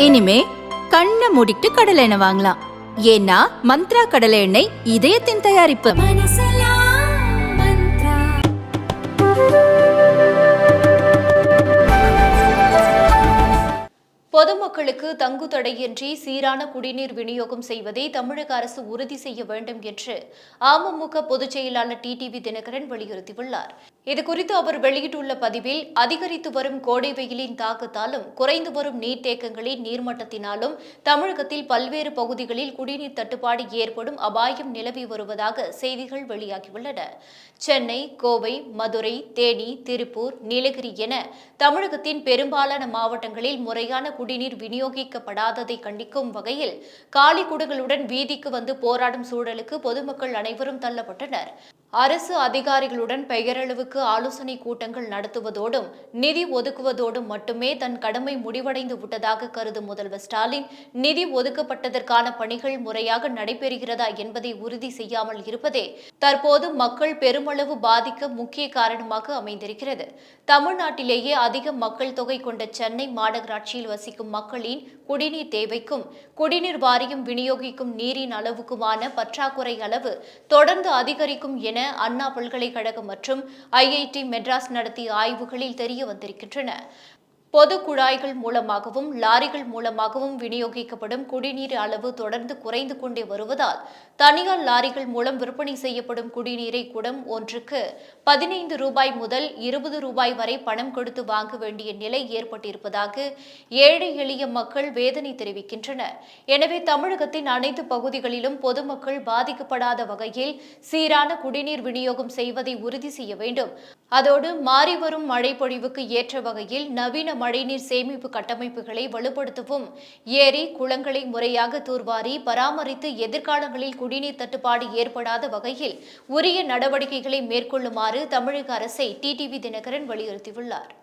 இனிமே கண்ணை மூடிட்டு கடலை எண்ணெய் வாங்கலாம். ஏன்னா மந்த்ரா கடலை எண்ணெய் இதயத்தின் தயாரிப்பு. பொதுமக்களுக்கு தங்கு தடையின்றி சீரான குடிநீர் விநியோகம் செய்வதை தமிழக அரசு உறுதி செய்ய வேண்டும் என்று அமமுக பொதுச் செயலாளர் டிடிவி தினகரன் வலியுறுத்தியுள்ளார். இதுகுறித்து அவர் வெளியிட்டுள்ள பதிவில், அதிகரித்து வரும் கோடை வெயிலின் தாக்கத்தாலும் குறைந்து வரும் நீர்த்தேக்கங்களின் நீர்மட்டத்தினாலும் தமிழகத்தில் பல்வேறு பகுதிகளில் குடிநீர் தட்டுப்பாடு ஏற்படும் அபாயம் நிலவி வருவதாக செய்திகள் வெளியாகியுள்ளன. சென்னை, கோவை, மதுரை, தேனி, திருப்பூர், நீலகிரி என தமிழகத்தின் பெரும்பாலான மாவட்டங்களில் முறையான குடிநீர் விநியோகிக்கப்படாததை கண்டிக்கும் வகையில் காலி குடங்களுடன் வீதிக்கு வந்து போராடும் சூழலுக்கு பொதுமக்கள் அனைவரும் தள்ளப்பட்டனர். அரசு அதிகாரிகளுடன் பெயரளவுக்கு ஆலோசனை கூட்டங்கள் நடத்துவதோடும் நிதி ஒதுக்குவதோடும் மட்டுமே தன் கடமை முடிவடைந்து விட்டதாக கருதும் முதல்வர் ஸ்டாலின், நிதி ஒதுக்கப்பட்டதற்கான பணிகள் முறையாக நடைபெறுகிறதா என்பதை உறுதி செய்யாமல் இருப்பதே தற்போது மக்கள் பெருமளவு பாதிக்க முக்கிய காரணமாக அமைந்திருக்கிறது. தமிழ்நாட்டிலேயே அதிக மக்கள் தொகை கொண்ட சென்னை மாநகராட்சியில் வசிக்கும் மக்களின் குடிநீர் தேவைக்கும் குடிநீர் வாரியம் விநியோகிக்கும் நீரின் அளவுக்குமான பற்றாக்குறை அளவு தொடர்ந்து அதிகரிக்கும் என அண்ணா பல்கலைக்கழகம் மற்றும் ஐஐடி மெட்ராஸ் நடத்திய ஆய்வுகளில் தெரிய வந்திருக்கின்றன. பொது குழாய்கள் மூலமாகவும் லாரிகள் மூலமாகவும் விநியோகிக்கப்படும் குடிநீர் அளவு தொடர்ந்து குறைந்து கொண்டே வருவதால் தனியார் லாரிகள் மூலம் விற்பனை செய்யப்படும் குடிநீரை குடம் ஒன்றுக்கு 15 ரூபாய் முதல் 20 ரூபாய் வரை பணம் கொடுத்து வாங்க வேண்டிய நிலை ஏற்பட்டிருப்பதாக ஏழை எளிய மக்கள் வேதனை தெரிவிக்கின்றனர். எனவே தமிழகத்தின் அனைத்து பகுதிகளிலும் பொதுமக்கள் பாதிக்கப்படாத வகையில் சீரான குடிநீர் விநியோகம் செய்வதை உறுதி செய்ய வேண்டும். அதோடு மாறிவரும் மழைப்பொழிவுக்கு ஏற்ற வகையில் நவீன மழைநீர் சேமிப்பு கட்டமைப்புகளை வலுப்படுத்தவும், ஏரி குளங்களை முறையாக தூர்வாரி பராமரித்து எதிர்காலங்களில் குடிநீர் தட்டுப்பாடு ஏற்படாத வகையில் உரிய நடவடிக்கைகளை மேற்கொள்ளுமாறு தமிழக அரசை டிடிவி தினகரன் வலியுறுத்தியுள்ளார்.